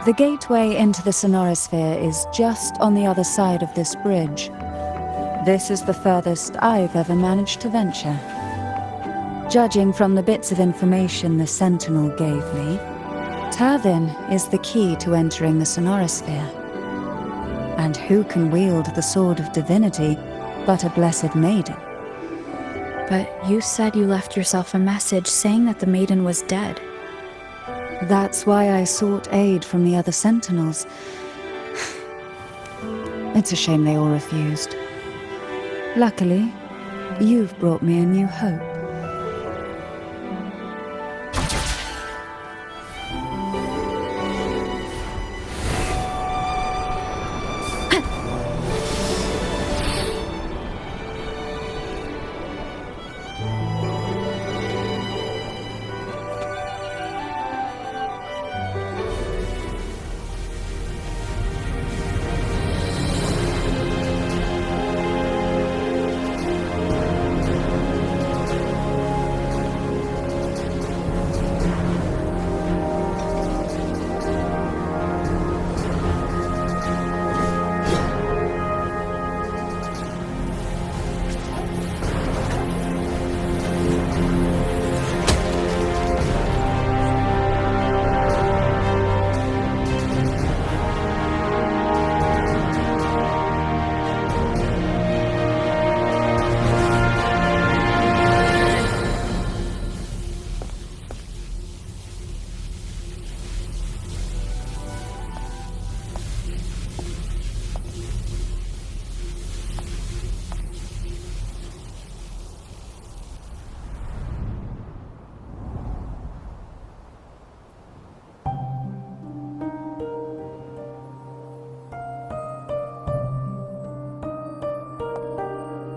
The gateway into the sonorosphere is just on the other side of this bridge. This is the furthest I've ever managed to venture. Judging from the bits of information the Sentinel gave me, Turvin is the key to entering the sonorosphere. And who can wield the Sword of Divinity but a blessed maiden? But you said you left yourself a message saying that the maiden was dead. That's why I sought aid from the other Sentinels. It's a shame they all refused. Luckily, you've brought me a new hope.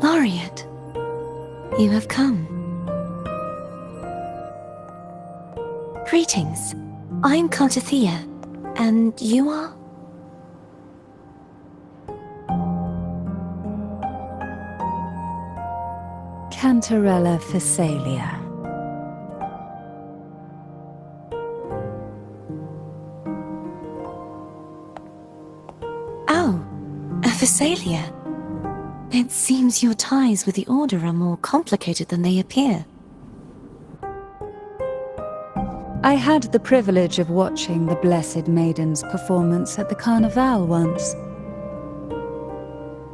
Laureate, you have come. Greetings. I'm Cartathea, and you are? Cantarella Phasalia. Oh, a Phasalia. It seems your ties with the Order are more complicated than they appear. I had the privilege of watching the Blessed Maiden's performance at the Carnival once.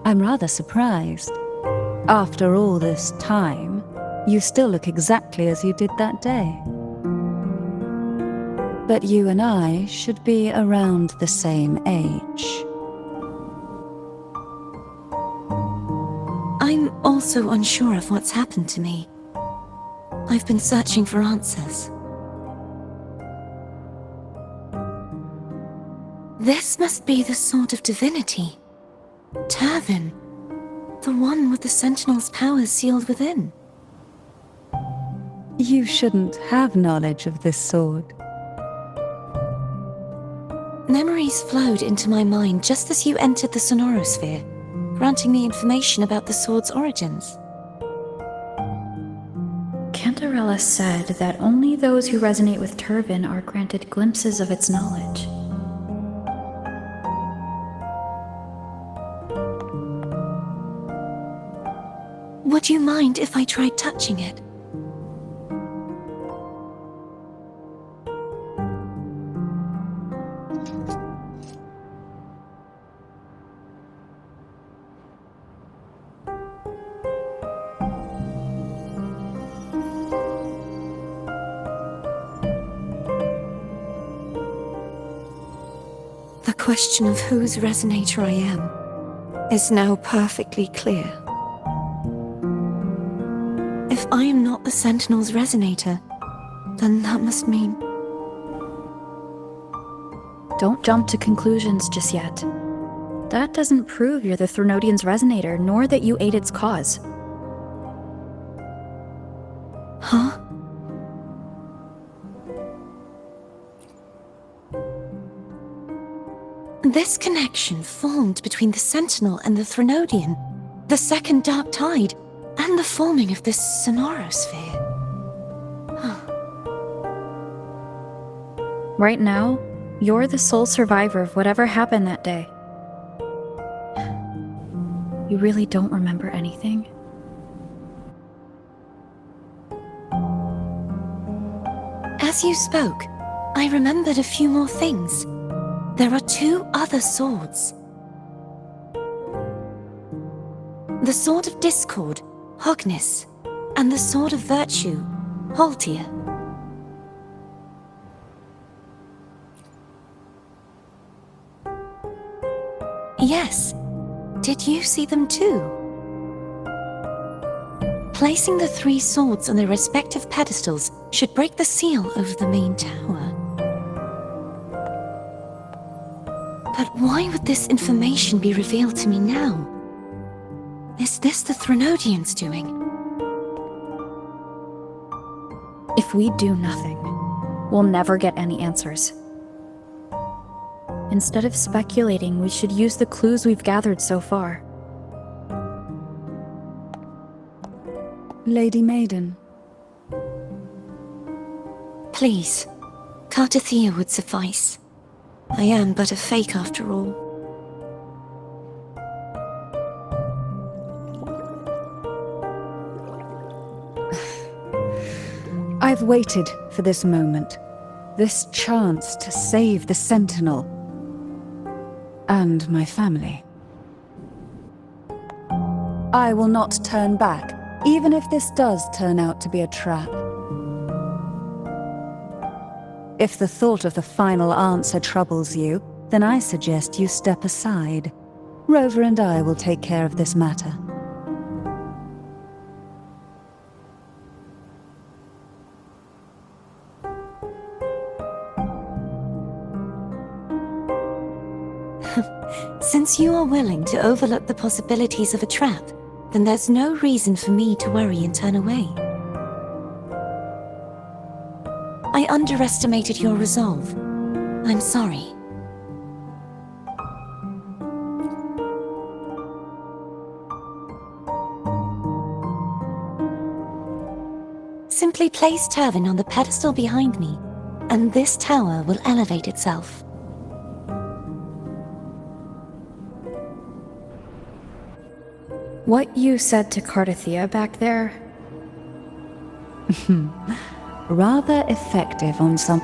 I'm rather surprised. After all this time, you still look exactly as you did that day. But you and I should be around the same age. I'm also unsure of what's happened to me. I've been searching for answers. This must be the Sword of Divinity. Turvin, the one with the Sentinel's powers sealed within. You shouldn't have knowledge of this sword. Memories flowed into my mind just as you entered the sonorosphere, granting me information about the sword's origins. Cantarella said that only those who resonate with Turvin are granted glimpses of its knowledge. Would you mind if I tried touching it? The question of whose resonator I am is now perfectly clear. If I am not the Sentinel's resonator, then that must mean... Don't jump to conclusions just yet. That doesn't prove you're the Threnodian's resonator, nor that you aid its cause. Huh? This connection formed between the Sentinel and the Threnodian, the second Dark Tide, and the forming of this sonorosphere. Right now, You're the sole survivor of whatever happened that day. You really don't remember anything? As you spoke, I remembered a few more things. There are 2 other swords. The Sword of Discord, Hognis, and the Sword of Virtue, Haltia. Yes. Did you see them too? Placing the 3 swords on their respective pedestals should break the seal over the main tower. But why would this information be revealed to me now? Is this the Threnodians doing? If we do nothing, we'll never get any answers. Instead of speculating, we should use the clues we've gathered so far. Lady Maiden. Please, Cartathea would suffice. I am but a fake after all. I've waited for this moment, this chance to save the Sentinel and my family. I will not turn back, even if this does turn out to be a trap. If the thought of the final answer troubles you, then I suggest you step aside. Rover and I will take care of this matter. Since you are willing to overlook the possibilities of a trap, then there's no reason for me to worry and turn away. I underestimated your resolve. I'm sorry. Simply place Turvin on the pedestal behind me, and this tower will elevate itself. What you said to Cartathea back there? Rather effective on some...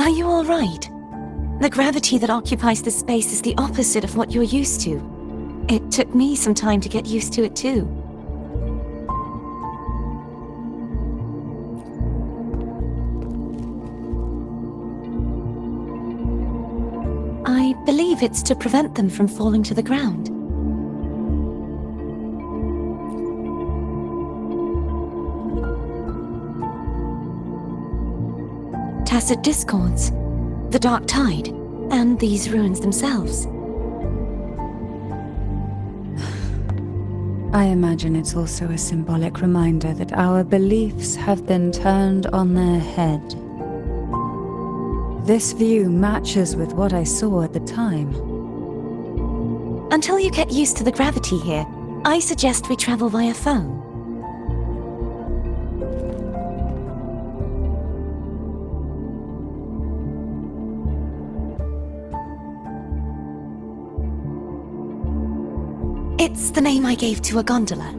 Are you all right? The gravity that occupies this space is the opposite of what you're used to. It took me some time to get used to it too. I believe it's to prevent them from falling to the ground. Tacit discords, the dark tide, and these ruins themselves. I imagine it's also a symbolic reminder that our beliefs have been turned on their head. This view matches with what I saw at the time. Until you get used to the gravity here, I suggest we travel via phone. the name I gave to a gondola.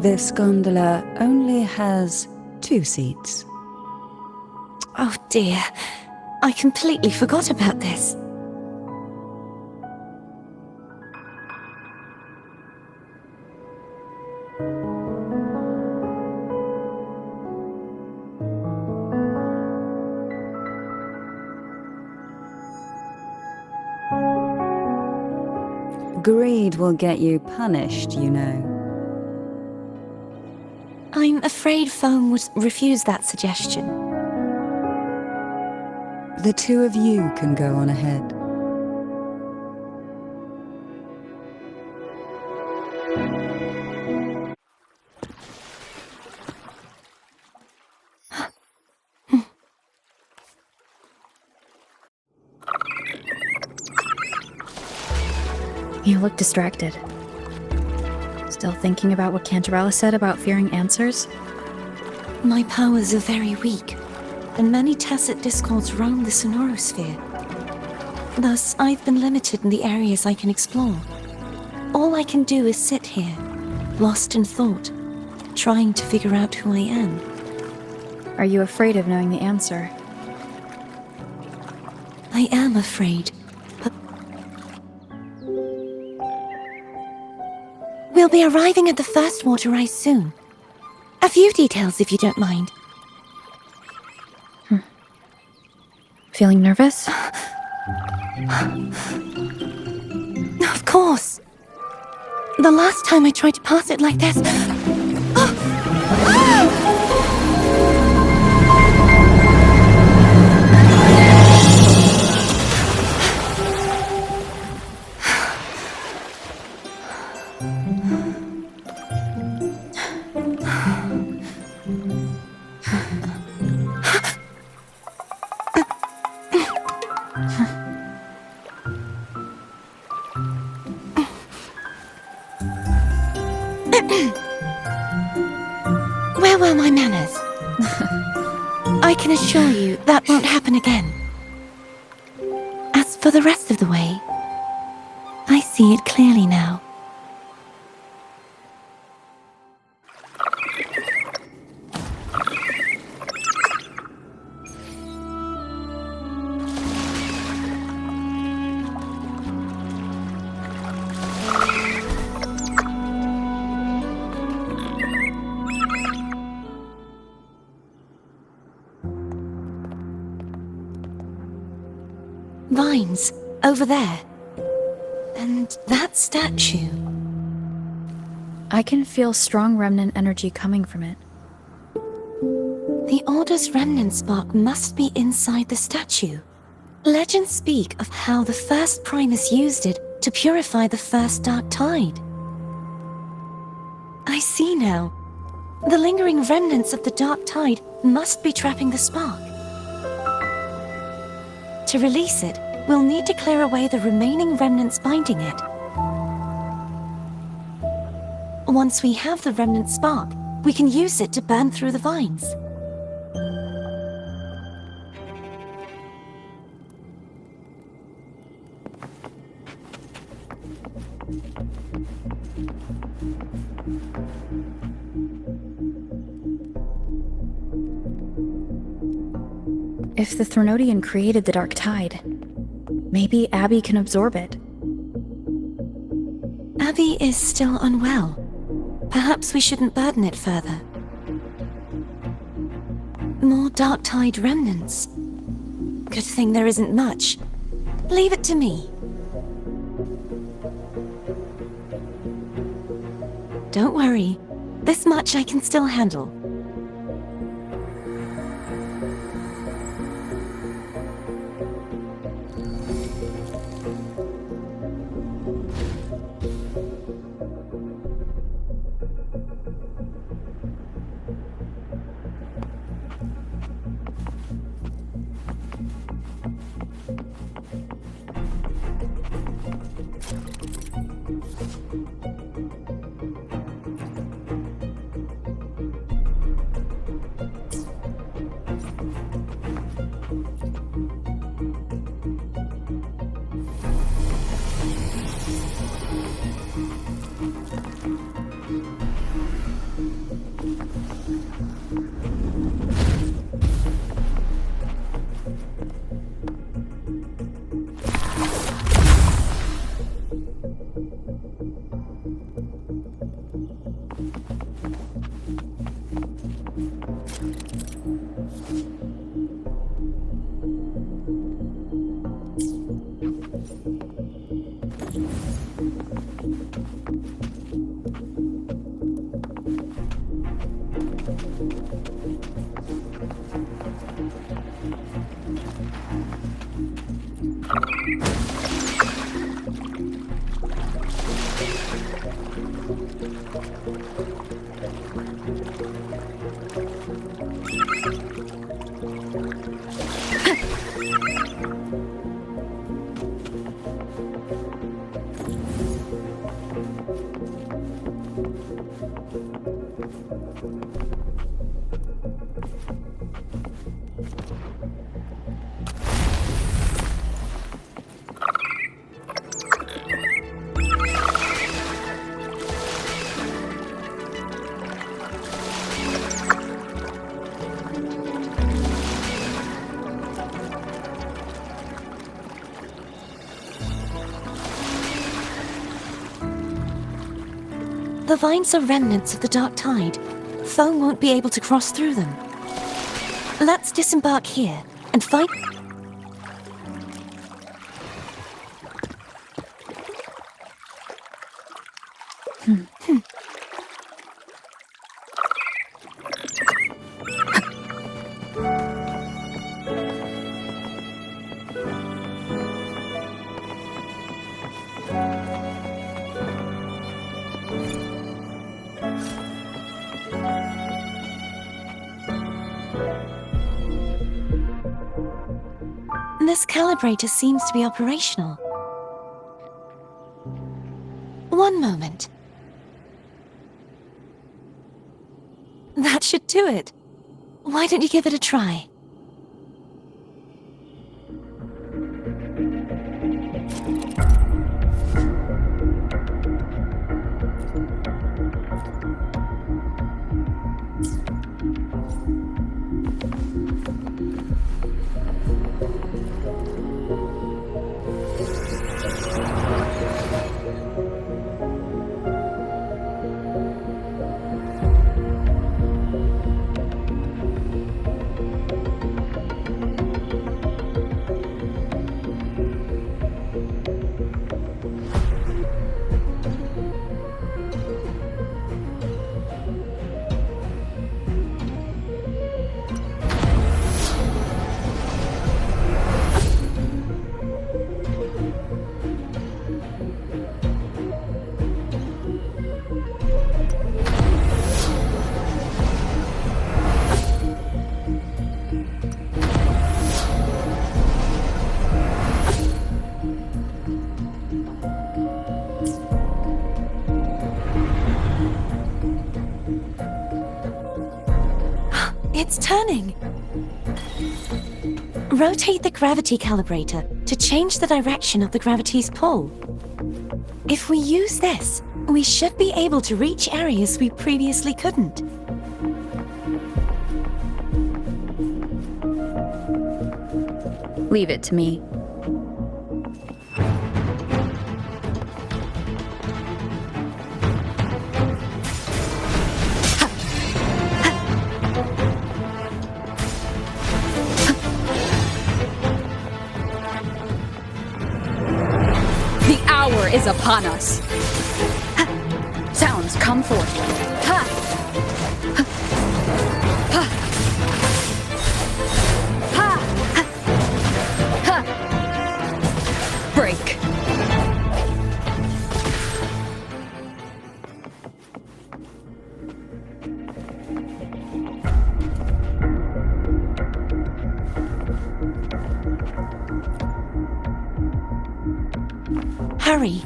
This gondola only has 2 seats. Oh dear, I completely forgot about this. Greed will get you punished, you know. I'm afraid Foam would refuse that suggestion. The 2 of you can go on ahead. You look distracted. Still thinking about what Cantarella said about fearing answers? My powers are very weak, and many tacit discords roam the sonorosphere. Thus, I've been limited in the areas I can explore. All I can do is sit here, lost in thought, trying to figure out who I am. Are you afraid of knowing the answer? I am afraid, but we'll be arriving at the first water rise soon. A few details, if you don't mind. Feeling nervous? Of course. The last time I tried to pass it like this... Where were my manners? I can assure you that won't happen again. As for the rest of the way, I see it clearly now. Vines, over there. And that statue. I can feel strong remnant energy coming from it. The Order's remnant spark must be inside the statue. Legends speak of how the first Primus used it to purify the first dark tide. I see now. The lingering remnants of the dark tide must be trapping the spark. To release it, we'll need to clear away the remaining remnants binding it. Once we have the remnant spark, we can use it to burn through the vines. If the Threnodian created the dark tide, Maybe Abby can absorb it. Abby is still unwell. Perhaps we shouldn't burden it further. More dark tide remnants. Good thing there isn't much. Leave it to me. Don't worry. This much I can still handle. The vines are remnants of the dark tide. Foe won't be able to cross through them. Let's disembark here and fight. This calibrator seems to be operational. One moment. That should do it. Why don't you give it a try? It's turning. Rotate the gravity calibrator to change the direction of the gravity's pull. If we use this, we should be able to reach areas we previously couldn't. Leave it to me. is upon us. Sounds, come forth. Ha! Ha! Ha! Ha! Break. Hurry!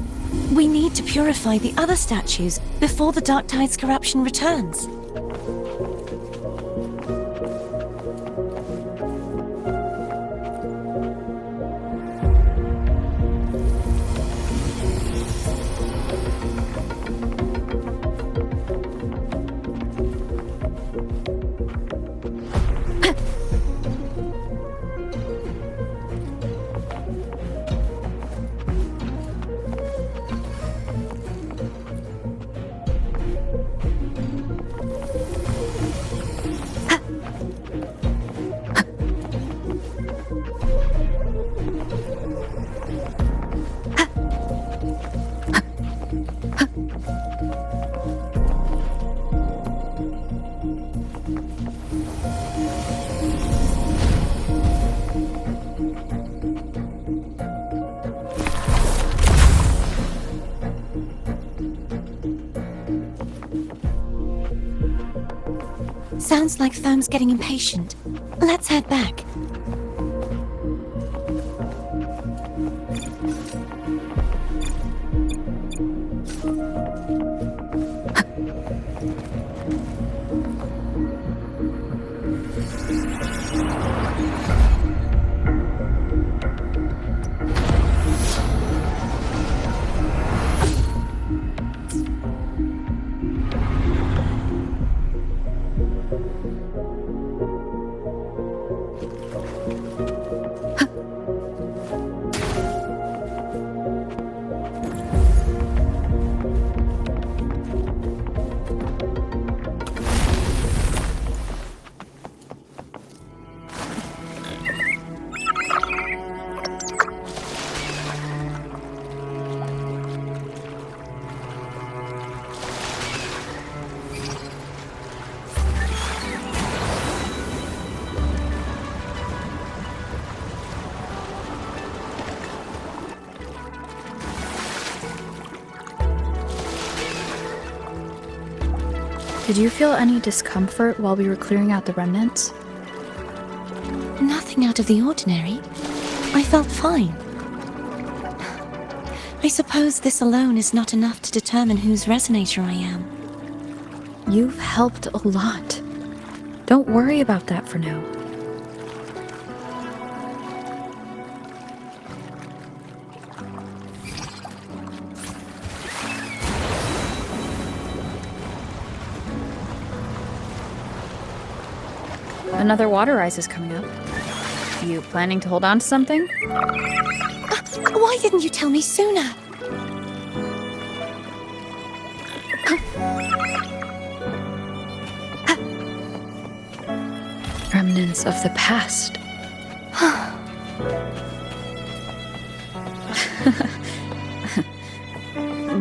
We need to purify the other statues before the Dark Tide's corruption returns. Sounds like Foam's getting impatient. Let's head back. Did you feel any discomfort while we were clearing out the remnants? Nothing out of the ordinary. I felt fine. I suppose this alone is not enough to determine whose resonator I am. You've helped a lot. Don't worry about that for now. Another water rise is coming up. You planning to hold on to something? Why didn't you tell me sooner? Remnants of the past.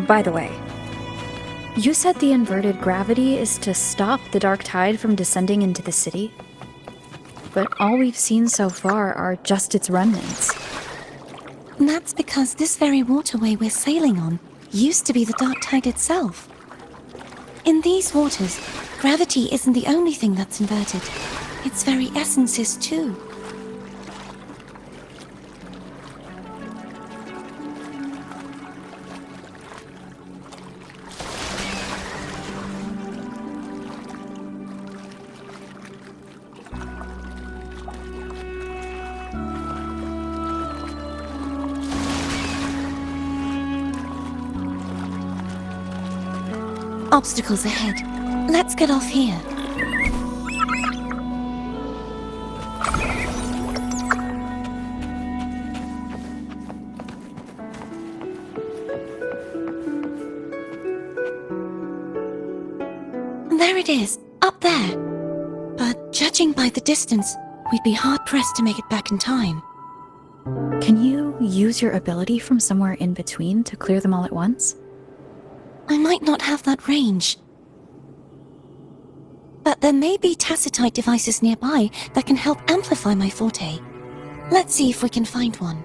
By the way, you said the inverted gravity is to stop the dark tide from descending into the city? But all we've seen so far are just its remnants. And that's because this very waterway we're sailing on used to be the dark tide itself. In these waters, gravity isn't the only thing that's inverted. Its very essence is too. Obstacles ahead. Let's get off here. There it is, up there. But judging by the distance, we'd be hard-pressed to make it back in time. Can you you use your ability from somewhere in between to clear them all at once? I might not have that range. But there may be tacitite devices nearby that can help amplify my forte. Let's see if we can find one.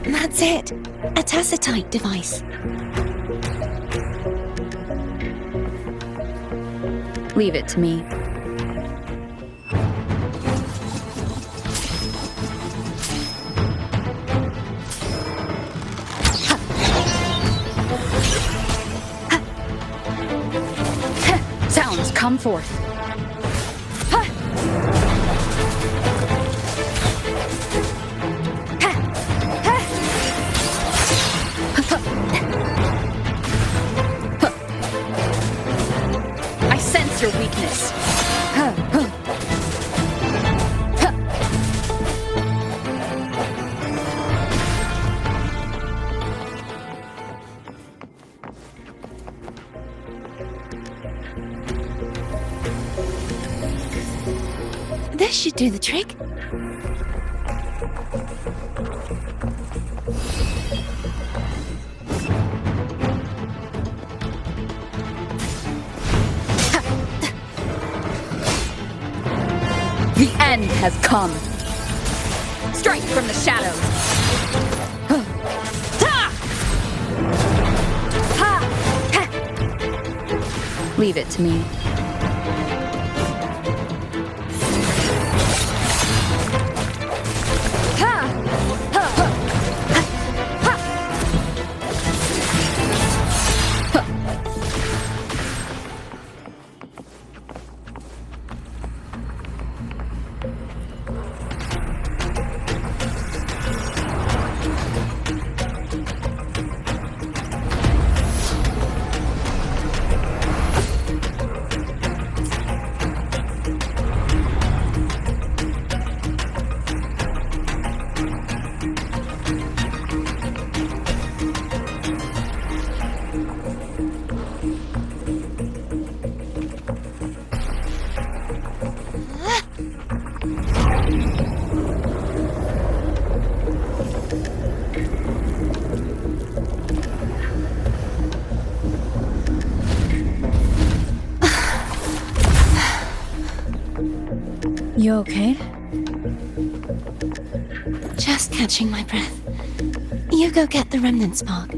That's it! A tacitite device. Leave it to me. Sounds, come forth. I sense your weakness. This should do the trick. The end has come. Strike from the shadows. Leave it to me. You okay? Just catching my breath. You go get the remnant spark.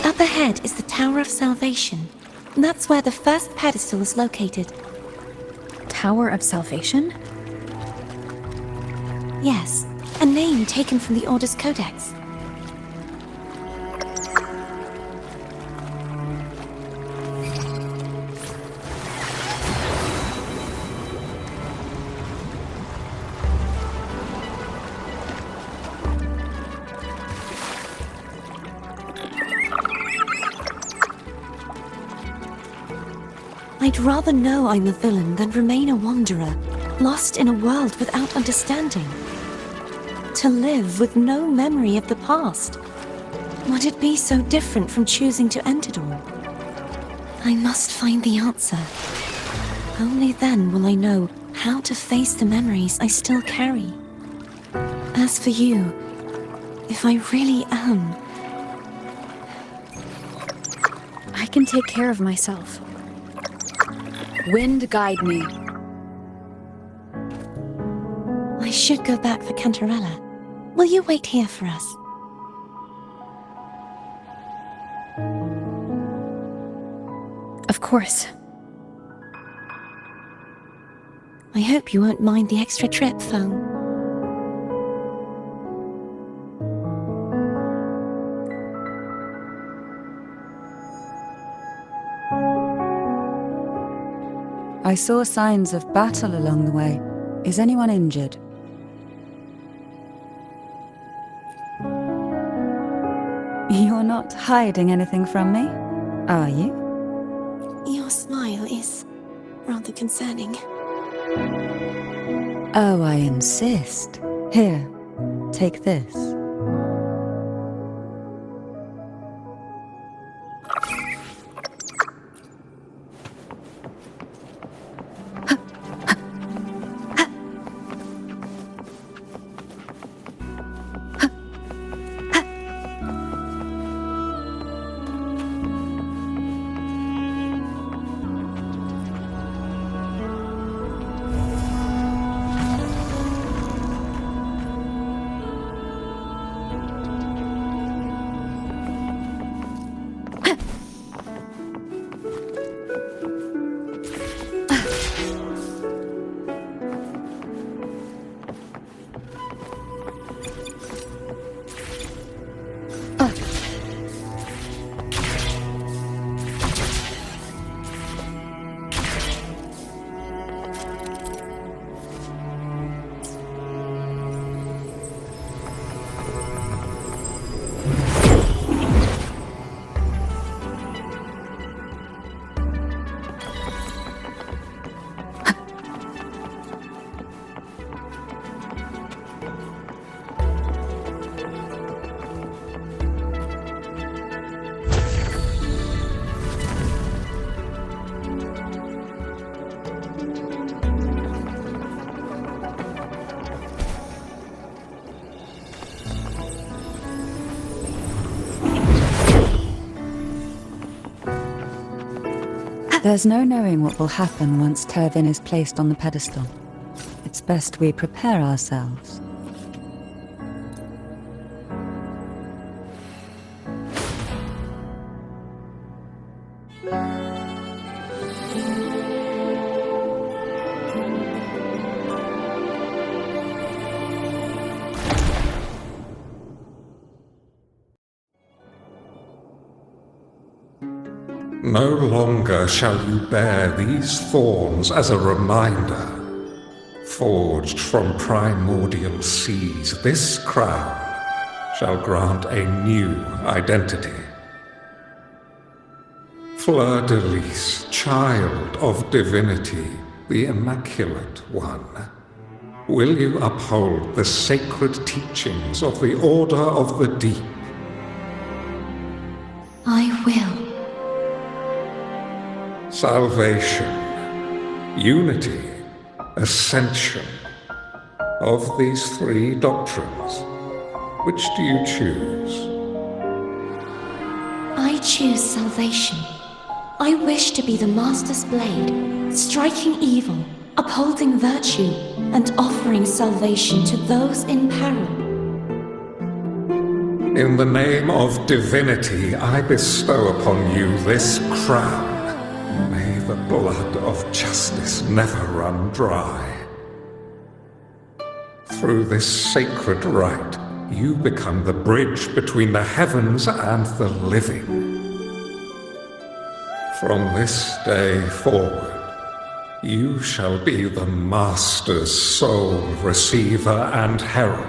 Up ahead is the Tower of Salvation. That's where the first pedestal is located. Tower of Salvation? Yes, a name taken from the Order's Codex. I'd rather know I'm a villain than remain a wanderer, lost in a world without understanding. To live with no memory of the past. Would it be so different from choosing to end it all? I must find the answer. Only then will I know how to face the memories I still carry. As for you, if I really am... I can take care of myself. Wind guide me. I should go back for Cantarella. Will you wait here for us? Of course. I hope you won't mind the extra trip, Phone. I saw signs of battle along the way. Is anyone injured? You're not hiding anything from me, are you? Your smile is rather concerning. Oh, I insist. Here, take this. There's no knowing what will happen once Turvin is placed on the pedestal. It's best we prepare ourselves. No longer shall you bear these thorns as a reminder. Forged from primordial seas, this crown shall grant a new identity. Fleur-de-Lis, child of divinity, the Immaculate One, will you uphold the sacred teachings of the Order of the Deep? I will. Salvation, unity, ascension. Of these three doctrines, which do you choose? I choose salvation. I wish to be the Master's blade, striking evil, upholding virtue, and offering salvation to those in peril. In the name of divinity, I bestow upon you this crown. May the blood of justice never run dry. Through this sacred rite, you become the bridge between the heavens and the living. From this day forward, you shall be the Master's sole receiver and herald.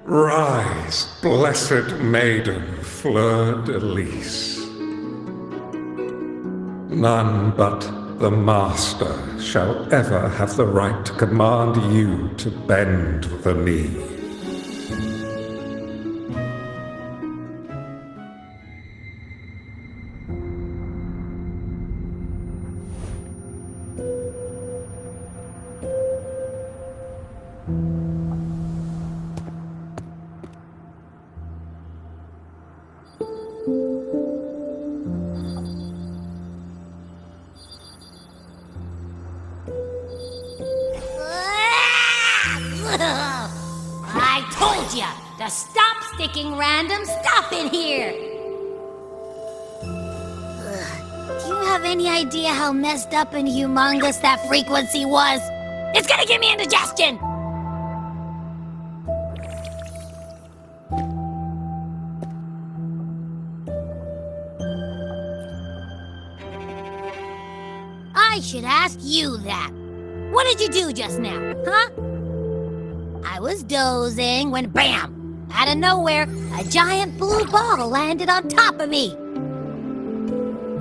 Rise, blessed maiden Fleur-de-Lis. None but the Master shall ever have the right to command you to bend the knee. I told ya to stop sticking random stuff in here! Do you have have any idea how messed up and humongous that frequency was? It's gonna give me indigestion! I should ask you that. What did you do just now, huh? I was dozing when BAM! Out of nowhere, a giant blue ball landed on top of me.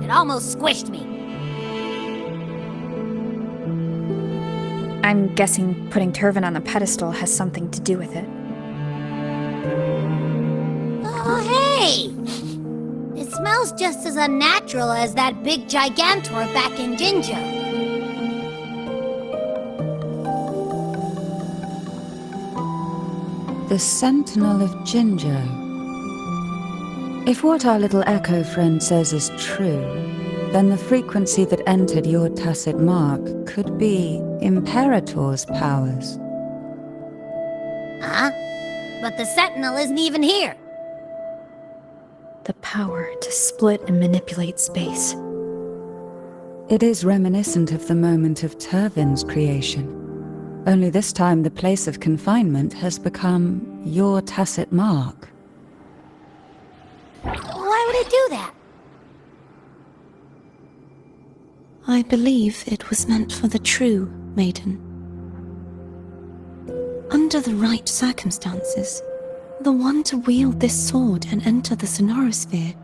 It almost squished me. I'm guessing putting Turvin on the pedestal has something to do with it. Oh, hey! It smells just as unnatural as that big gigantor back in Jinjo. The Sentinel of Jinjo. If what our little echo friend says is true, then the frequency that entered your tacit mark could be Imperator's powers. Huh? But the Sentinel isn't even here. The power to split and manipulate space. It is reminiscent of the moment of Turvin's creation. Only this time the place of confinement has become your tacit mark. Why would it do that? I believe it was meant for the true maiden. Under the right circumstances, the one to wield this sword and enter the sonorosphere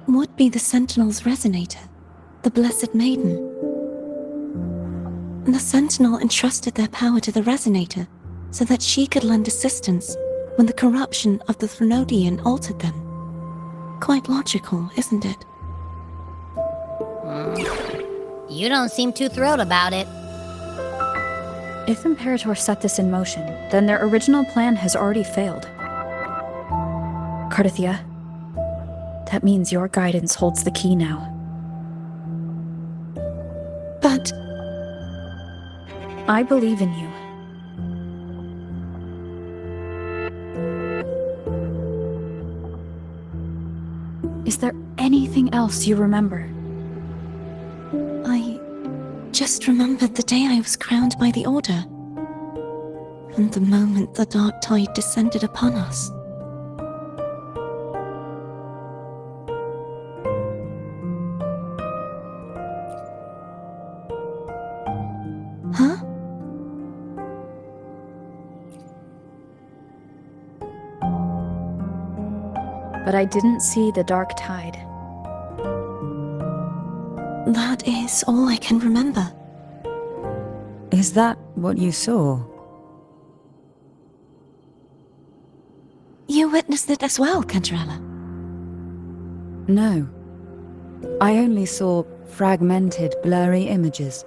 would be the Sentinel's resonator, the Blessed Maiden. The Sentinel entrusted their power to the resonator so that she could lend assistance when the corruption of the Threnodian altered them. Quite logical, isn't it? You don't seem too thrilled about it. If Imperator set this in motion, then their original plan has already failed. Cardithia, that means your guidance holds the key now. But I believe in you. Is there anything else you remember? I just remembered the day I was crowned by the Order, and the moment the dark tide descended upon us. Huh? But I didn't see the dark tide. That is all I can remember. Is that what you saw? You witnessed it as well, Cantarella. No. I only saw fragmented, blurry images.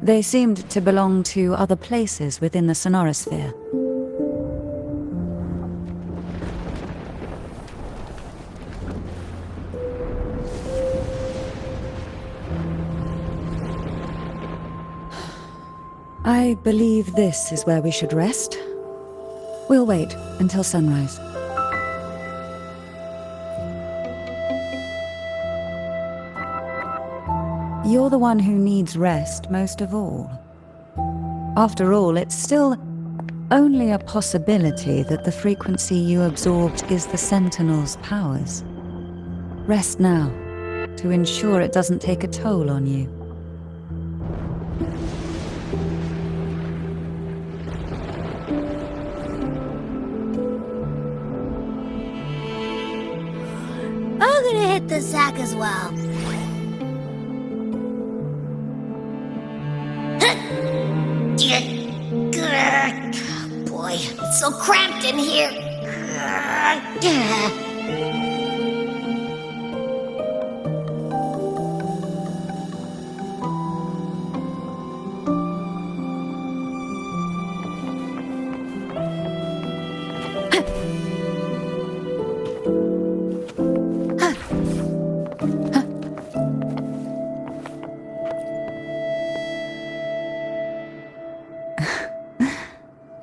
They seemed to belong to other places within the sonorosphere. I believe this is where we should rest. We'll wait until sunrise. You're the one who needs rest most of all. After all, it's still only a possibility that the frequency you absorbed is the Sentinel's powers. Rest now, to ensure it doesn't take a toll on you. I'm gonna hit the sack as well. Boy, it's so cramped in here.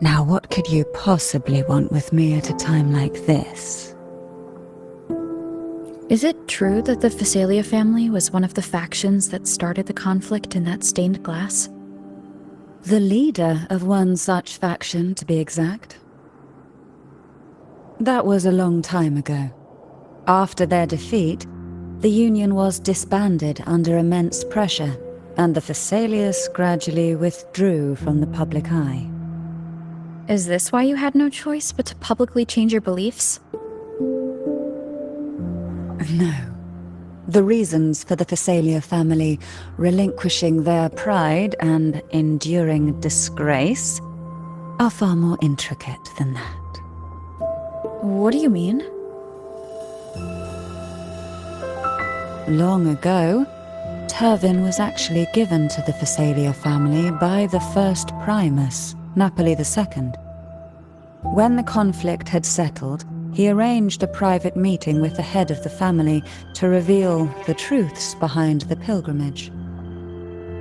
Now, what could you possibly want with me at a time like this? Is it true that the Phasalia family was one of the factions that started the conflict in that stained glass? The leader of one such faction, to be exact. That was a long time ago. After their defeat, the Union was disbanded under immense pressure, and the Phasalius gradually withdrew from the public eye. Is this why you had no choice but to publicly change your beliefs? No. The reasons for the Phasalia family relinquishing their pride and enduring disgrace are far more intricate than that. What do you mean? Long ago, Turvin was actually given to the Phasalia family by the first Primus, Napoli II. When the conflict had settled, he arranged a private meeting with the head of the family to reveal the truths behind the pilgrimage.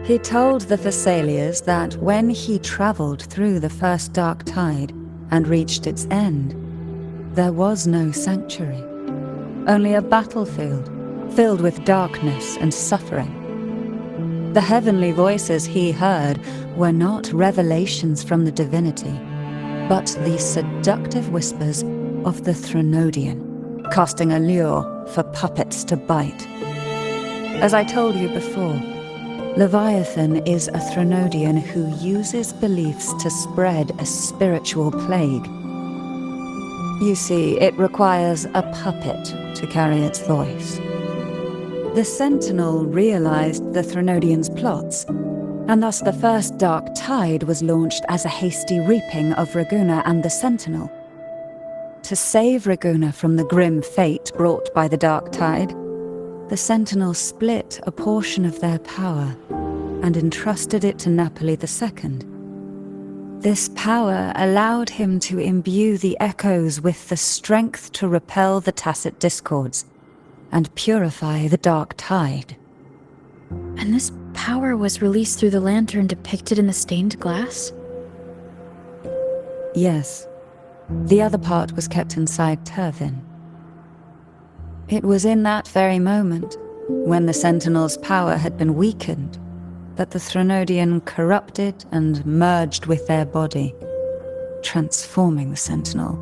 He told the Phasalias that when he traveled through the first dark tide and reached its end, there was no sanctuary, only a battlefield filled with darkness and suffering. The heavenly voices he heard were not revelations from the divinity, but the seductive whispers of the Threnodian, casting a lure for puppets to bite. As I told you before, Leviathan is a Threnodian who uses beliefs to spread a spiritual plague. You see, it requires a puppet to carry its voice. The Sentinel realized the Threnodian's plots, and thus the first Dark Tide was launched as a hasty reaping of Raguna and the Sentinel. To save Raguna from the grim fate brought by the Dark Tide, the Sentinel split a portion of their power and entrusted it to Napoli II. This power allowed him to imbue the echoes with the strength to repel the tacit discords and purify the Dark Tide. And this power was released through the lantern depicted in the stained glass? Yes. The other part was kept inside Turvin. It was in that very moment, when the Sentinel's power had been weakened, that the Threnodian corrupted and merged with their body, transforming the Sentinel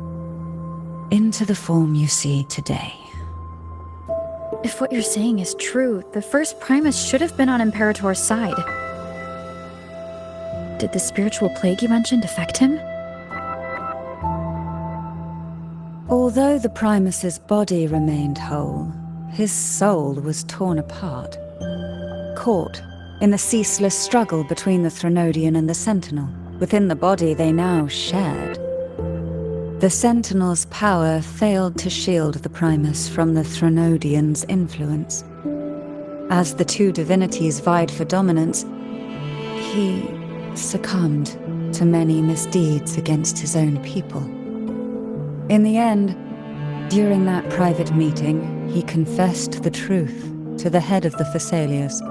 into the form you see today. If what you're saying is true, the first Primus should have been on Imperator's side. Did the spiritual plague you mentioned affect him? Although the Primus's body remained whole, his soul was torn apart, caught in the ceaseless struggle between the Threnodian and the Sentinel. Within the body they now shared. The Sentinel's power failed to shield the Primus from the Threnodian's influence. As the two divinities vied for dominance, he succumbed to many misdeeds against his own people. In the end, during that private meeting, he confessed the truth to the head of the Phasalias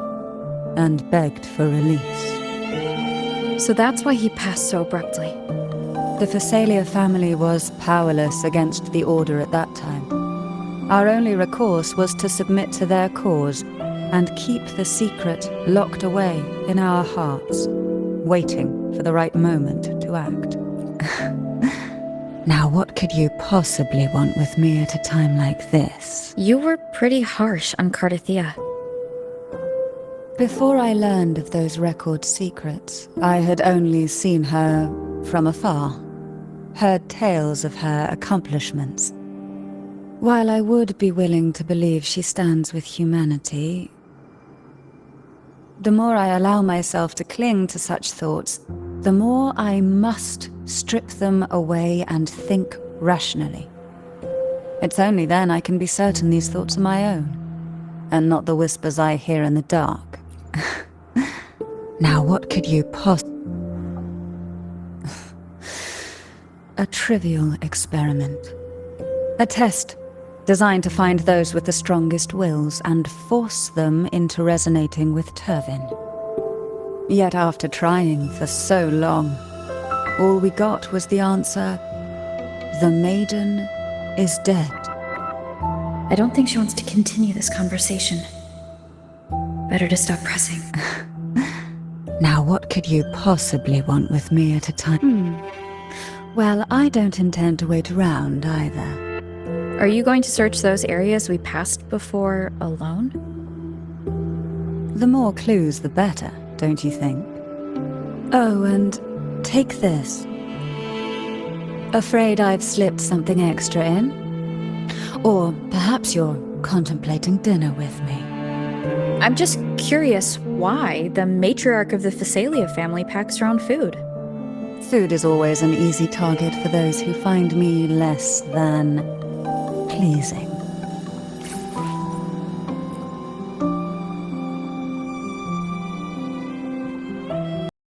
and begged for release. So that's why he passed so abruptly. The Phasalia family was powerless against the Order at that time. Our only recourse was to submit to their cause and keep the secret locked away in our hearts, waiting for the right moment to act. Now, what could you possibly want with me at a time like this? You were pretty harsh on Cardathia. Before I learned of those record secrets, I had only seen her from afar, heard tales of her accomplishments. While I would be willing to believe she stands with humanity, the more I allow myself to cling to such thoughts, the more I must strip them away and think rationally. It's only then I can be certain these thoughts are my own, and not the whispers I hear in the dark. Now, what could you A trivial experiment. A test designed to find those with the strongest wills and force them into resonating with Turvin. Yet after trying for so long, all we got was the answer, "The maiden is dead." I don't think she wants to continue this conversation. Better to stop pressing. Now, what could you possibly want with me at a time? Well, I don't intend to wait around either. Are you going to search those areas we passed before alone? The more clues, the better, don't you think? Oh, and take this. Afraid I've slipped something extra in? Or perhaps you're contemplating dinner with me. I'm just curious why the matriarch of the Phasalia family packs her own food. Food is always an easy target for those who find me less than pleasing.